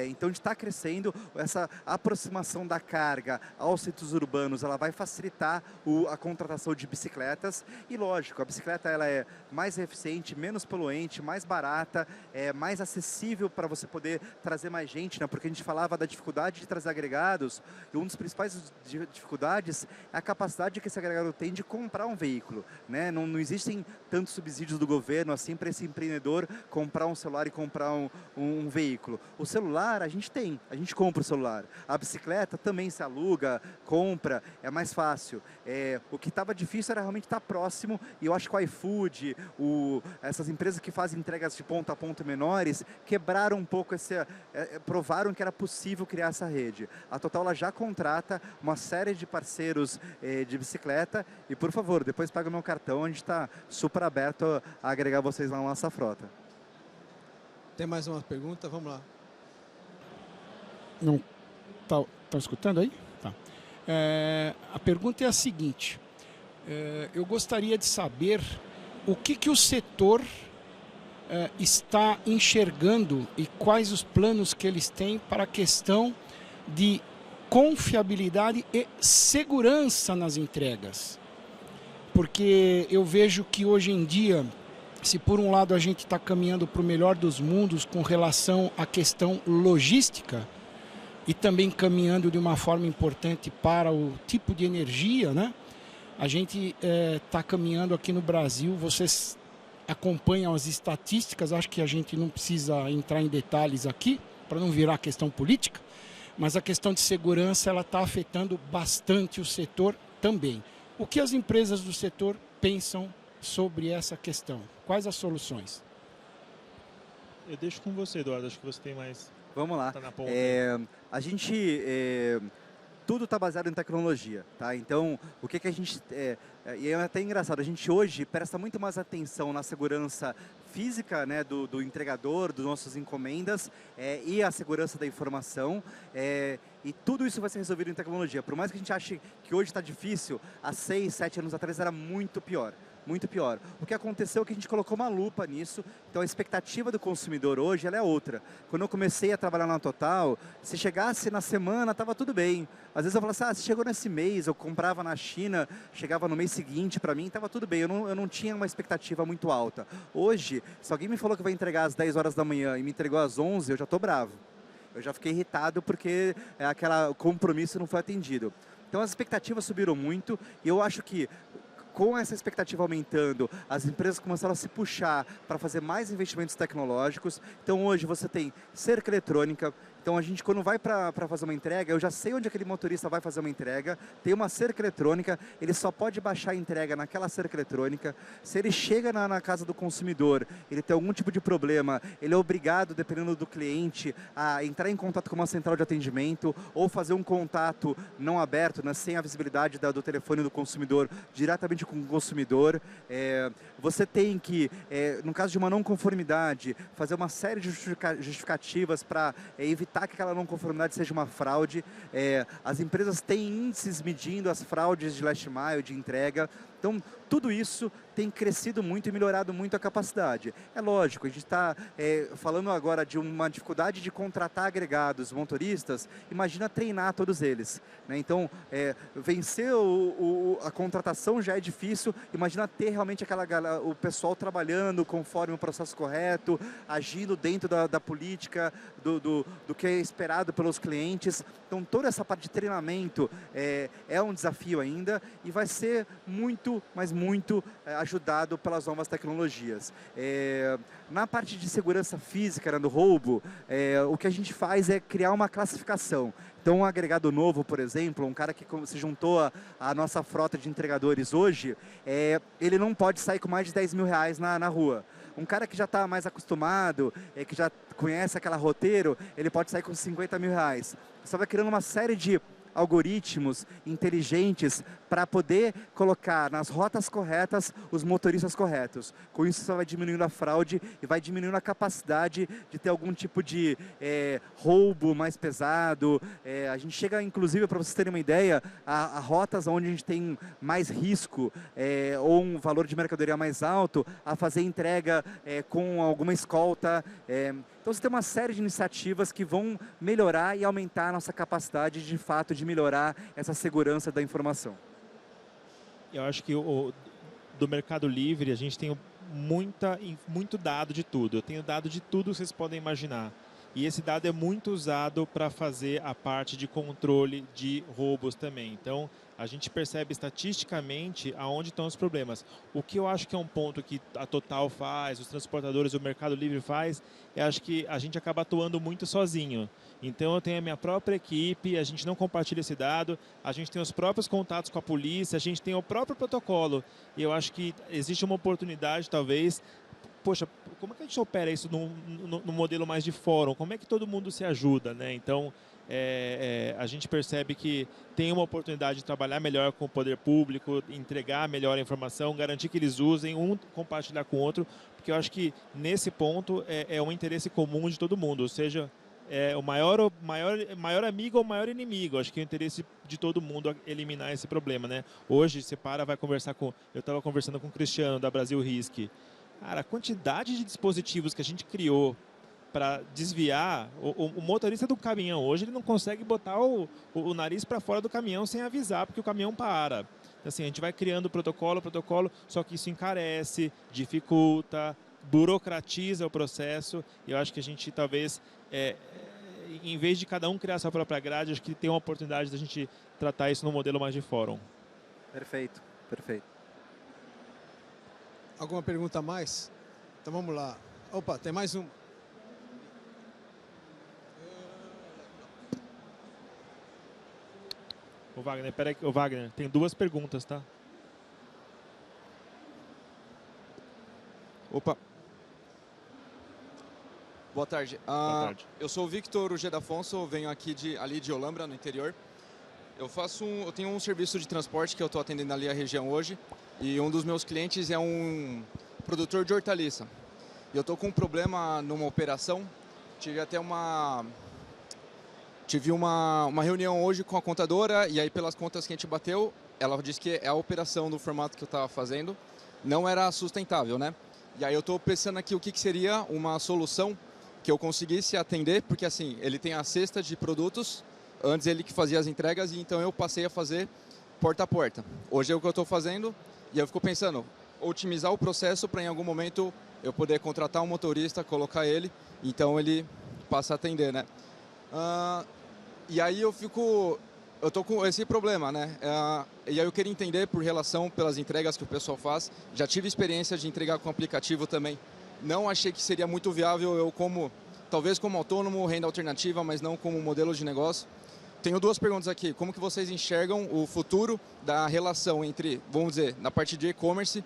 S3: Então a gente está crescendo. Essa aproximação da carga aos centros urbanos, ela vai facilitar a contratação de bicicletas. E lógico, a bicicleta ela é mais eficiente, menos poluente, mais barata, mais acessível para você poder trazer mais gente, né? Porque a gente falava da dificuldade de trazer agregados, e uma das principais dificuldades é a capacidade que esse agregado tem de comprar um veículo, né? Não existem tantos subsídios do governo assim para esse empreendedor comprar um celular e comprar um veículo. O celular a gente compra o celular. A bicicleta também se aluga, compra, é mais fácil. O que estava difícil era realmente estar próximo, e eu acho que o iFood, essas empresas que fazem entregas de ponto a ponto menores, quebraram um pouco provaram que era possível criar essa rede. A Total ela já contrata uma série de parceiros de bicicleta, e por favor, depois pega o meu cartão, a gente está super aberto a agregar vocês lá na nossa frota.
S8: Tem mais uma pergunta? Vamos lá.
S9: Não tá escutando aí? Tá. A pergunta é a seguinte: eu gostaria de saber o que o setor está enxergando e quais os planos que eles têm para a questão de confiabilidade e segurança nas entregas. Porque eu vejo que hoje em dia, se por um lado a gente está caminhando para o melhor dos mundos com relação à questão logística, e também caminhando de uma forma importante para o tipo de energia, né? A gente está caminhando aqui no Brasil, vocês acompanham as estatísticas, acho que a gente não precisa entrar em detalhes aqui, para não virar questão política, mas a questão de segurança ela está afetando bastante o setor também. O que as empresas do setor pensam sobre essa questão? Quais as soluções?
S2: Eu deixo com você, Eduardo, acho que você tem mais...
S3: Vamos lá.
S2: Tá na ponta.
S3: A gente... tudo está baseado em tecnologia, tá? Então, o que a gente... e é até engraçado, a gente hoje presta muito mais atenção na segurança física, né, do entregador, das nossas encomendas, e a segurança da informação, e tudo isso vai ser resolvido em tecnologia. Por mais que a gente ache que hoje está difícil, há 6, 7 anos atrás era muito pior. muito pior. O que aconteceu é que a gente colocou uma lupa nisso, então a expectativa do consumidor hoje ela é outra. Quando eu comecei a trabalhar na Total, se chegasse na semana, estava tudo bem. Às vezes eu falava assim, se chegou nesse mês, eu comprava na China, chegava no mês seguinte, para mim estava tudo bem, eu não tinha uma expectativa muito alta. Hoje, se alguém me falou que vai entregar às 10 horas da manhã e me entregou às 11, eu já estou bravo. Eu já fiquei irritado porque aquele compromisso não foi atendido. Então as expectativas subiram muito e eu acho que com essa expectativa aumentando, as empresas começaram a se puxar para fazer mais investimentos tecnológicos. Então hoje você tem cerca eletrônica. Então a gente quando vai para fazer uma entrega, eu já sei onde aquele motorista vai fazer uma entrega, tem uma cerca eletrônica, ele só pode baixar a entrega naquela cerca eletrônica. Se ele chega na casa do consumidor, ele tem algum tipo de problema, ele é obrigado, dependendo do cliente, a entrar em contato com uma central de atendimento ou fazer um contato não aberto, né, sem a visibilidade do telefone do consumidor, diretamente com o consumidor. Você tem que, no caso de uma não conformidade, fazer uma série de justificativas para evitar que aquela não conformidade seja uma fraude. As empresas têm índices medindo as fraudes de last mile, de entrega. Então, tudo isso tem crescido muito e melhorado muito a capacidade. É lógico, a gente está falando agora de uma dificuldade de contratar agregados motoristas, imagina treinar todos eles, né? Então, vencer a contratação já é difícil, imagina ter realmente o pessoal trabalhando conforme o processo correto, agindo dentro da política, do que é esperado pelos clientes. Então, toda essa parte de treinamento é um desafio ainda e vai ser muito, mas muito ajudado pelas novas tecnologias. Na parte de segurança física, né, do roubo, o que a gente faz é criar uma classificação. Então, um agregado novo, por exemplo, um cara que se juntou à nossa frota de entregadores hoje, ele não pode sair com mais de 10 mil reais na rua. Um cara que já está mais acostumado, que já conhece aquela roteiro, ele pode sair com 50 mil reais. Você vai criando uma série de algoritmos inteligentes para poder colocar nas rotas corretas os motoristas corretos. Com isso você vai diminuindo a fraude e vai diminuindo a capacidade de ter algum tipo de roubo mais pesado. A gente chega, inclusive, para vocês terem uma ideia, a rotas onde a gente tem mais risco ou um valor de mercadoria mais alto, a fazer entrega com alguma escolta. Então, você tem uma série de iniciativas que vão melhorar e aumentar a nossa capacidade, de fato, de melhorar essa segurança da informação.
S2: Eu acho que do Mercado Livre a gente tem muito dado de tudo. Eu tenho dado de tudo que vocês podem imaginar. E esse dado é muito usado para fazer a parte de controle de roubos também. Então, a gente percebe estatisticamente aonde estão os problemas. O que eu acho que é um ponto que a Total faz, os transportadores, o Mercado Livre faz, eu acho que a gente acaba atuando muito sozinho. Então, eu tenho a minha própria equipe, a gente não compartilha esse dado, a gente tem os próprios contatos com a polícia, a gente tem o próprio protocolo. E eu acho que existe uma oportunidade, talvez. Poxa, como é que a gente opera isso no modelo mais de fórum? Como é que todo mundo se ajuda, né? Então, a gente percebe que tem uma oportunidade de trabalhar melhor com o poder público, entregar melhor a informação, garantir que eles usem, um compartilhar com o outro, porque eu acho que nesse ponto é um interesse comum de todo mundo, ou seja, o maior amigo ou o maior inimigo. Acho que é o interesse de todo mundo eliminar esse problema, né? Hoje, você vai conversar com... Eu estava conversando com o Cristiano, da Brasil Risk. Cara, a quantidade de dispositivos que a gente criou para desviar, o motorista do caminhão hoje ele não consegue botar o nariz para fora do caminhão sem avisar, porque o caminhão para. Assim, a gente vai criando protocolo, só que isso encarece, dificulta, burocratiza o processo. E eu acho que a gente talvez, em vez de cada um criar sua própria grade, acho que tem uma oportunidade de a gente tratar isso no modelo mais de fórum.
S3: Perfeito, perfeito.
S8: Alguma pergunta a mais? Então vamos lá. Opa, tem mais um.
S2: Ô Wagner, peraí, Wagner, tem duas perguntas, tá?
S10: Opa. Boa tarde.
S2: Boa tarde.
S10: Eu sou o Victor Ugeda Afonso, venho aqui ali de Olambra, no interior. Eu tenho um serviço de transporte que eu estou atendendo ali a região hoje. E um dos meus clientes é um produtor de hortaliça. E eu estou com um problema numa operação. Tive uma reunião hoje com a contadora e aí pelas contas que a gente bateu, ela disse que é a operação do formato que eu estava fazendo. não era sustentável, né? E aí eu estou pensando aqui o que seria uma solução que eu conseguisse atender, porque assim, ele tem a cesta de produtos, antes ele que fazia as entregas, e então eu passei a fazer porta a porta. Hoje é o que eu estou fazendo, e eu fico pensando, otimizar o processo para em algum momento eu poder contratar um motorista, colocar ele, então ele passa a atender, né? E aí eu tô com esse problema, né? E aí eu queria entender por relação pelas entregas que o pessoal faz. Já tive experiência de entregar com aplicativo também. Não achei que seria muito viável eu talvez como autônomo, renda alternativa, mas não como modelo de negócio. Tenho duas perguntas aqui. Como que vocês enxergam o futuro da relação entre, vamos dizer, na parte de e-commerce,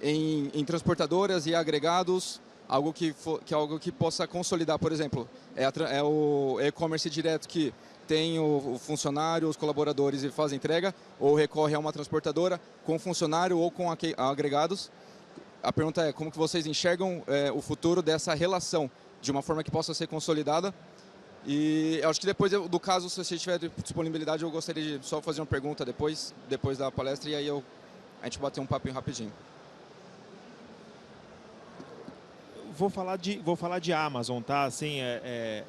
S10: em transportadoras e agregados, algo que possa consolidar, por exemplo, é o e-commerce direto que tem o funcionário, os colaboradores e faz entrega, ou recorre a uma transportadora com funcionário ou com agregados. A pergunta é, como que vocês enxergam o futuro dessa relação, de uma forma que possa ser consolidada? E eu acho que depois do caso, se você tiver disponibilidade, eu gostaria de só fazer uma pergunta depois da palestra, e aí a gente bater um papinho rapidinho.
S2: Vou falar de Amazon, tá? Assim,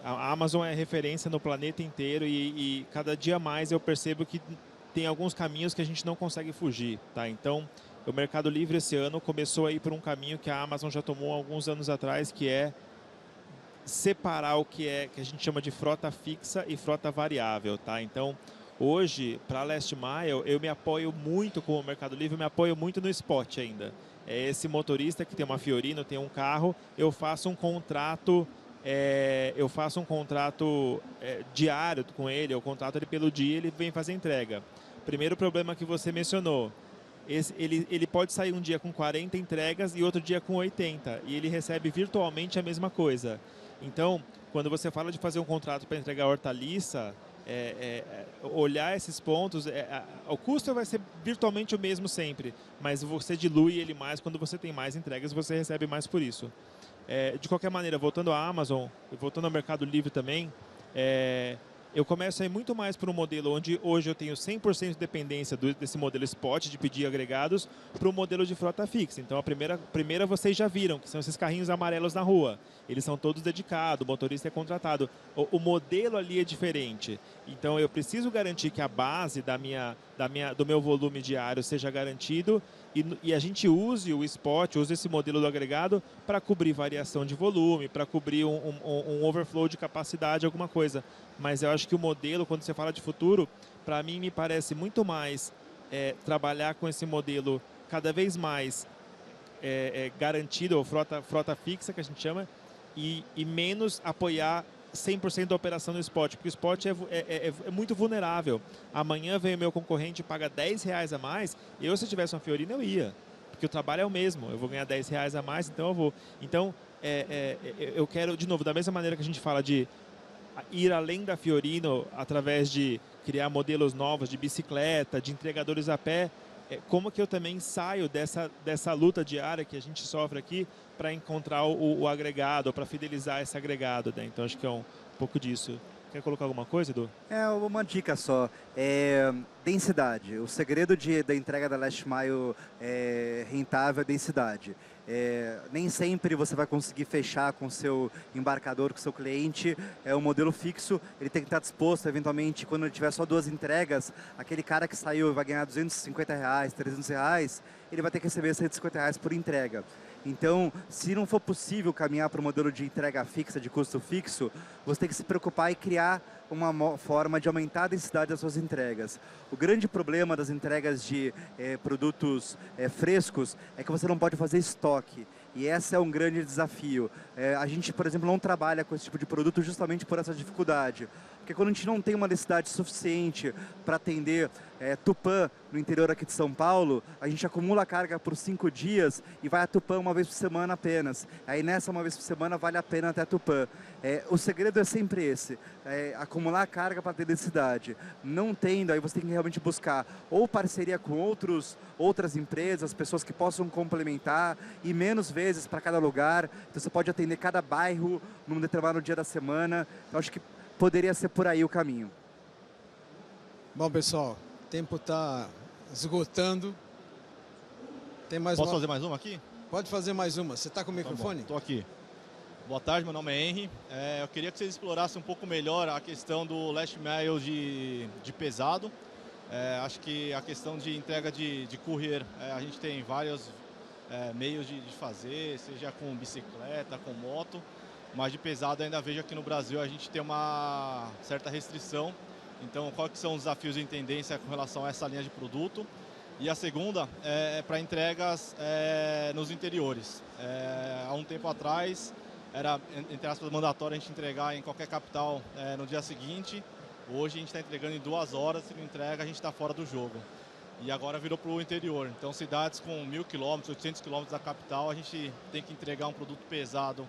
S2: a Amazon é referência no planeta inteiro e cada dia mais eu percebo que tem alguns caminhos que a gente não consegue fugir, tá? Então, o Mercado Livre esse ano começou a ir por um caminho que a Amazon já tomou alguns anos atrás, que é separar o que a gente chama de frota fixa e frota variável, tá? Então, hoje, para a Last Mile, eu me apoio muito com o Mercado Livre, eu me apoio muito no spot ainda. É esse motorista que tem uma Fiorino, tem um carro, eu faço um contrato, diário com ele, eu contrato ele pelo dia, ele vem fazer entrega. Primeiro problema que você mencionou, ele pode sair um dia com 40 entregas e outro dia com 80, e ele recebe virtualmente a mesma coisa. Então, quando você fala de fazer um contrato para entregar hortaliça, olhar esses pontos, o custo vai ser virtualmente o mesmo sempre, mas você dilui ele mais quando você tem mais entregas, você recebe mais por isso. De qualquer maneira, voltando à Amazon, voltando ao Mercado Livre também, eu começo a ir muito mais para um modelo onde hoje eu tenho 100% de dependência desse modelo spot, de pedir agregados, para o modelo de frota fixa. Então, a primeira vocês já viram, que são esses carrinhos amarelos na rua. Eles são todos dedicados, o motorista é contratado. O modelo ali é diferente. Então, eu preciso garantir que a base do meu volume diário seja garantido e a gente use o spot, use esse modelo do agregado para cobrir variação de volume, para cobrir um overflow de capacidade, alguma coisa. Mas eu acho que o modelo, quando você fala de futuro, para mim me parece muito mais trabalhar com esse modelo cada vez mais garantido, ou frota fixa, que a gente chama, e menos apoiar 100% da operação no spot, porque o spot é muito vulnerável. Amanhã vem o meu concorrente e paga R$10 a mais, se tivesse uma Fiorino eu ia, porque o trabalho é o mesmo, eu vou ganhar R$10 a mais, então eu vou. Então, eu quero, de novo, da mesma maneira que a gente fala de ir além da Fiorino através de criar modelos novos de bicicleta, de entregadores a pé, como que eu também saio dessa luta diária que a gente sofre aqui para encontrar o agregado, para fidelizar esse agregado, né? Então acho que é um pouco disso. Quer colocar alguma coisa, Edu?
S3: Uma dica só. Densidade. O segredo da entrega da Last Mile rentável é densidade. Nem sempre você vai conseguir fechar com o seu embarcador, com o seu cliente. O modelo fixo, ele tem que estar disposto, eventualmente, quando ele tiver só 2 entregas, aquele cara que saiu e vai ganhar R$250, R$300, ele vai ter que receber R$150 por entrega. Então, se não for possível caminhar para o modelo de entrega fixa, de custo fixo, você tem que se preocupar e criar uma forma de aumentar a densidade das suas entregas. O grande problema das entregas de produtos frescos é que você não pode fazer estoque. E esse é um grande desafio. A gente, por exemplo, não trabalha com esse tipo de produto justamente por essa dificuldade. Porque quando a gente não tem uma densidade suficiente para atender Tupã no interior aqui de São Paulo, a gente acumula a carga por 5 dias e vai a Tupã uma vez por semana apenas. Aí nessa uma vez por semana vale a pena até Tupã. O segredo é sempre esse, acumular a carga para ter densidade. Não tendo, aí você tem que realmente buscar ou parceria com outras empresas, pessoas que possam complementar e menos vezes para cada lugar. Então você pode atender cada bairro num determinado dia da semana. Então acho que poderia ser por aí o caminho.
S8: Bom, pessoal, o tempo está esgotando. Tem mais
S11: Posso
S8: uma?
S11: fazer mais uma aqui?
S8: Pode fazer mais uma. Você está com o microfone?
S11: Estou aqui. Boa tarde, meu nome é Henry. Eu queria que vocês explorassem um pouco melhor a questão do last mile de pesado. Acho que a questão de entrega de courier, a gente tem vários meios de fazer, seja com bicicleta, com moto, mas de pesado ainda vejo aqui no Brasil a gente tem uma certa restrição. Então, quais são os desafios em tendência com relação a essa linha de produto? E a segunda é para entregas nos interiores. Há um tempo atrás era, entre aspas, mandatório a gente entregar em qualquer capital no dia seguinte. Hoje a gente está entregando em 2 horas, se não entrega a gente está fora do jogo. E agora virou para o interior. Então cidades com 1.000 km, 800 km da capital, a gente tem que entregar um produto pesado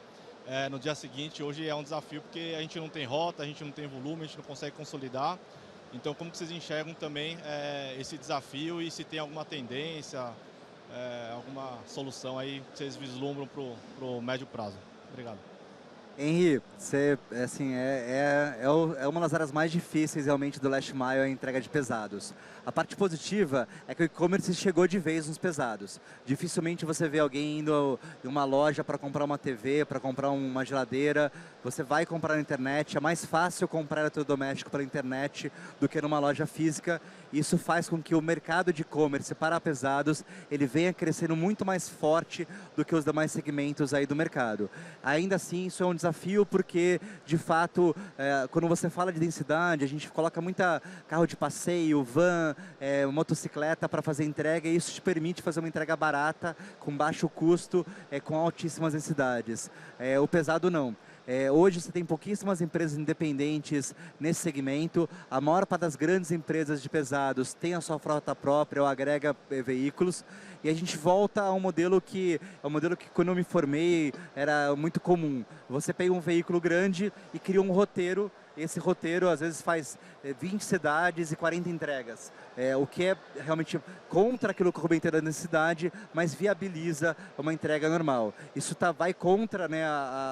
S11: no dia seguinte. Hoje é um desafio porque a gente não tem rota, a gente não tem volume, a gente não consegue consolidar. Então como que vocês enxergam também esse desafio e se tem alguma tendência, alguma solução aí que vocês vislumbram para o médio prazo? Obrigado.
S3: Henry, você, assim, é uma das áreas mais difíceis realmente do last mile, a entrega de pesados. A parte positiva é que o e-commerce chegou de vez nos pesados. Dificilmente você vê alguém indo em uma loja para comprar uma TV, para comprar uma geladeira. Você vai comprar na internet, é mais fácil comprar eletrodoméstico pela internet do que numa loja física. Isso faz com que o mercado de e-commerce para pesados ele venha crescendo muito mais forte do que os demais segmentos aí do mercado. Ainda assim, isso é um desafio porque, de fato, quando você fala de densidade, a gente coloca muita carro de passeio, van, motocicleta para fazer entrega e isso te permite fazer uma entrega barata, com baixo custo, com altíssimas densidades. O pesado não. Hoje você tem pouquíssimas empresas independentes nesse segmento. A maior parte das grandes empresas de pesados tem a sua frota própria ou agrega veículos. E a gente volta a um modelo que quando eu me formei era muito comum. Você pega um veículo grande e cria um roteiro. Esse roteiro às vezes faz 20 cidades e 40 entregas. O que é realmente contra aquilo que eu comentei da necessidade, mas viabiliza uma entrega normal. Isso vai contra, né,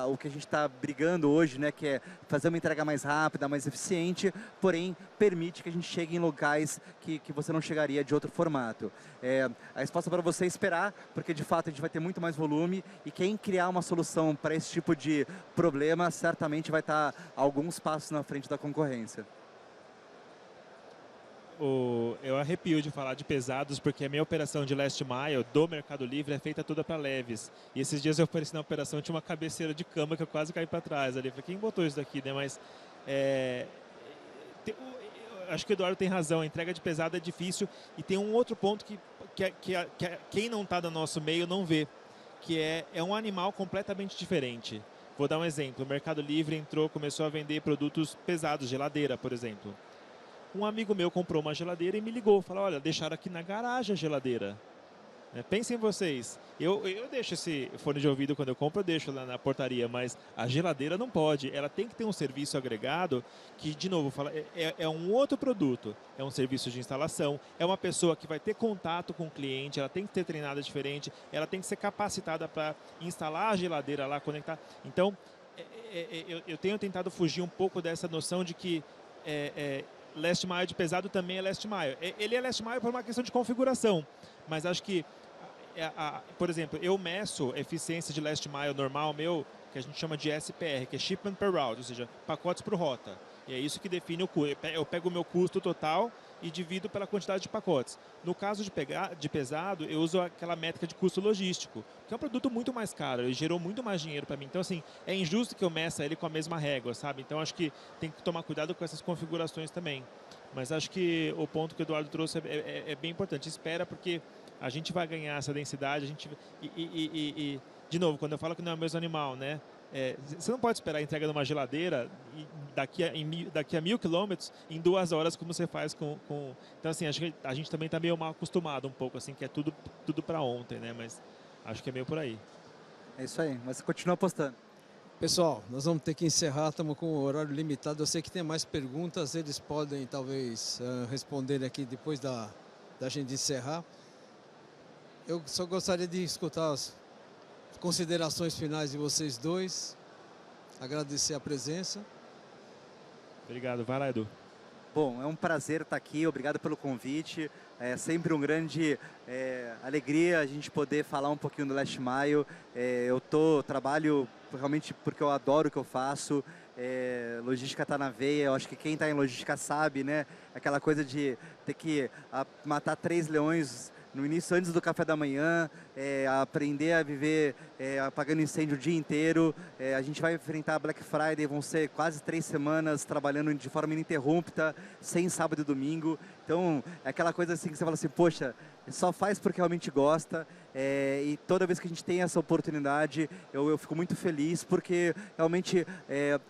S3: o que a gente está brigando hoje, né, que é fazer uma entrega mais rápida, mais eficiente, porém permite que a gente chegue em locais que você não chegaria de outro formato. A resposta para você é esperar, porque de fato a gente vai ter muito mais volume e quem criar uma solução para esse tipo de problema certamente vai estar alguns passos na frente da concorrência.
S2: Eu arrepio de falar de pesados porque a minha operação de last mile do Mercado Livre é feita toda para leves. E esses dias eu apareci na operação, tinha uma cabeceira de cama que eu quase caí para trás ali. Falei, quem botou isso daqui, né? Mas acho que o Eduardo tem razão, a entrega de pesado é difícil e tem um outro ponto que quem não está no nosso meio não vê, que é um animal completamente diferente. Vou dar um exemplo, o Mercado Livre começou a vender produtos pesados, geladeira, por exemplo. Um amigo meu comprou uma geladeira e me ligou, falou, olha, deixaram aqui na garagem a geladeira. Pensem vocês, eu deixo esse fone de ouvido quando eu compro, eu deixo lá na portaria, mas a geladeira não pode, ela tem que ter um serviço agregado que, de novo, é um outro produto, é um serviço de instalação, é uma pessoa que vai ter contato com o cliente, ela tem que ter treinada diferente, ela tem que ser capacitada para instalar a geladeira lá, conectar. Então, eu tenho tentado fugir um pouco dessa noção de que last mile de pesado também é last mile. Ele é last mile por uma questão de configuração, mas acho que, por exemplo, eu meço eficiência de last mile normal meu, que a gente chama de SPR, que é Shipment Per Route, ou seja, pacotes por rota. E é isso que define o custo. Eu pego o meu custo total e divido pela quantidade de pacotes. No caso de pesado, eu uso aquela métrica de custo logístico, que é um produto muito mais caro, ele gerou muito mais dinheiro para mim. Então, assim, é injusto que eu meça ele com a mesma régua, sabe? Então, acho que tem que tomar cuidado com essas configurações também. Mas acho que o ponto que o Eduardo trouxe é bem importante. Espera, porque a gente vai ganhar essa densidade. De novo, quando eu falo que não é o mesmo animal, né? Você não pode esperar a entrega de uma geladeira daqui a 1.000 quilômetros em 2 horas, como você faz com... Então, assim, acho que a gente também está meio mal acostumado um pouco, assim, que é tudo para ontem, né? Mas acho que é meio por aí.
S3: É isso aí, mas continua apostando.
S8: Pessoal, nós vamos ter que encerrar, estamos com o horário limitado. Eu sei que tem mais perguntas, eles podem talvez responder aqui depois da gente encerrar. Eu só gostaria de escutar as considerações finais de vocês dois, agradecer a presença.
S2: Obrigado, vai lá, Edu.
S3: Bom, é um prazer estar aqui, obrigado pelo convite. É sempre uma grande alegria a gente poder falar um pouquinho do Last Mile. Trabalho realmente porque eu adoro o que eu faço. Logística está na veia, eu acho que quem está em logística sabe, né? Aquela coisa de ter que matar 3 leões no início, antes do café da manhã, aprender a viver apagando incêndio o dia inteiro. A gente vai enfrentar a Black Friday, vão ser quase 3 semanas trabalhando de forma ininterrupta, sem sábado e domingo. Então, é aquela coisa assim que você fala assim, poxa, só faz porque realmente gosta. E toda vez que a gente tem essa oportunidade, eu fico muito feliz, porque realmente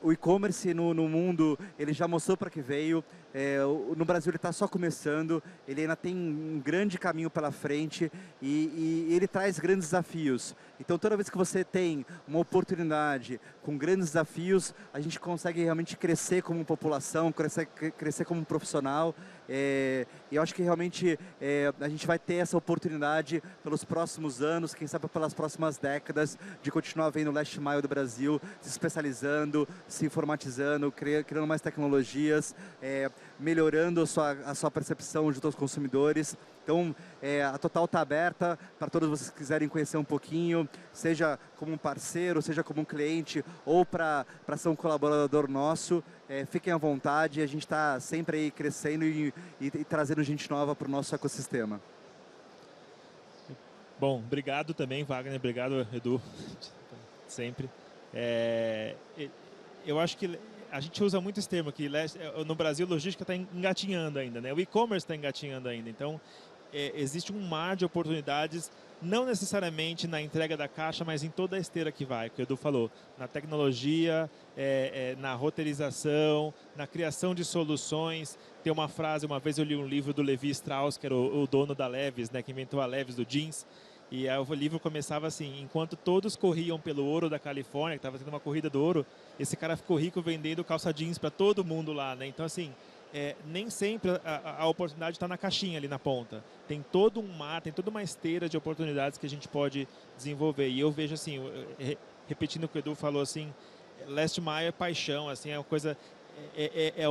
S3: o e-commerce no mundo, ele já mostrou para que veio. No Brasil ele está só começando, ele ainda tem um grande caminho pela frente e ele traz grandes desafios. Então toda vez que você tem uma oportunidade com grandes desafios, a gente consegue realmente crescer como população, crescer como profissional. E eu acho que realmente a gente vai ter essa oportunidade pelos próximos anos, quem sabe pelas próximas décadas, de continuar vendo o Last Mile do Brasil se especializando, se informatizando, criando mais tecnologias, melhorando a sua percepção junto aos consumidores. Então, a Total está aberta para todos vocês que quiserem conhecer um pouquinho, seja como um parceiro, seja como um cliente, ou para ser um colaborador nosso. Fiquem à vontade, a gente está sempre aí crescendo e trazendo gente nova para o nosso ecossistema.
S2: Bom, obrigado também, Wagner, obrigado, Edu, sempre. Eu acho que a gente usa muito esse termo aqui, no Brasil a logística está engatinhando ainda, né? O e-commerce está engatinhando ainda, então existe um mar de oportunidades, não necessariamente na entrega da caixa, mas em toda a esteira que vai, que o Edu falou, na tecnologia, na roteirização, na criação de soluções. Tem uma frase, uma vez eu li um livro do Levi Strauss, que era o dono da Levi's, né, que inventou a Levi's do jeans, e aí o livro começava assim: enquanto todos corriam pelo ouro da Califórnia, que estava tendo uma corrida do ouro, esse cara ficou rico vendendo calça jeans para todo mundo lá, né? Então assim, nem sempre a oportunidade está na caixinha ali na ponta. Tem todo um mar, tem toda uma esteira de oportunidades que a gente pode desenvolver. E eu vejo assim, repetindo o que o Edu falou, assim, Last Mile é paixão, assim, é uma coisa,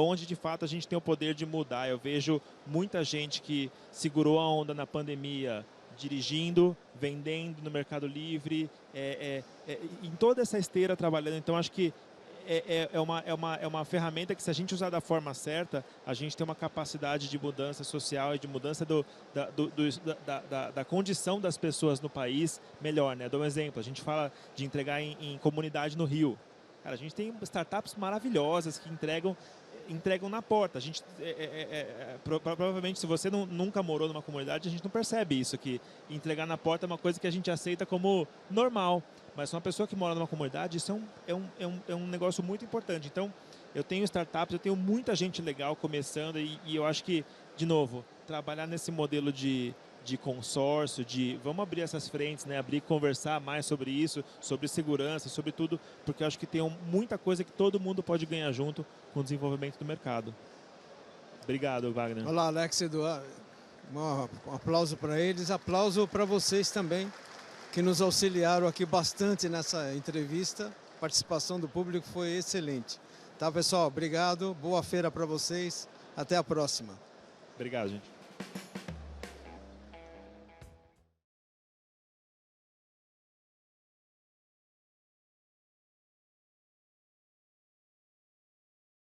S2: onde de fato a gente tem o poder de mudar. Eu vejo muita gente que segurou a onda na pandemia, dirigindo, vendendo no Mercado Livre, em toda essa esteira trabalhando. Então acho que é uma ferramenta que, se a gente usar da forma certa, a gente tem uma capacidade de mudança social e de mudança da condição das pessoas no país melhor, né? Dou um exemplo, a gente fala de entregar em comunidade no Rio. Cara, a gente tem startups maravilhosas que entregam na porta. A gente, provavelmente, se você nunca morou numa comunidade, a gente não percebe isso, que entregar na porta é uma coisa que a gente aceita como normal. Mas uma pessoa que mora numa comunidade, isso é um negócio muito importante. Então, eu tenho startups, eu tenho muita gente legal começando e eu acho que, de novo, trabalhar nesse modelo de consórcio, vamos abrir essas frentes, né? Abrir, conversar mais sobre isso, sobre segurança, sobre tudo, porque eu acho que tem muita coisa que todo mundo pode ganhar junto com o desenvolvimento do mercado. Obrigado, Wagner.
S8: Olá, Alex e Eduardo. Um aplauso para eles, aplauso para vocês também, que nos auxiliaram aqui bastante nessa entrevista. A participação do público foi excelente. Tá, pessoal? Obrigado, boa feira para vocês. Até a próxima.
S2: Obrigado, gente.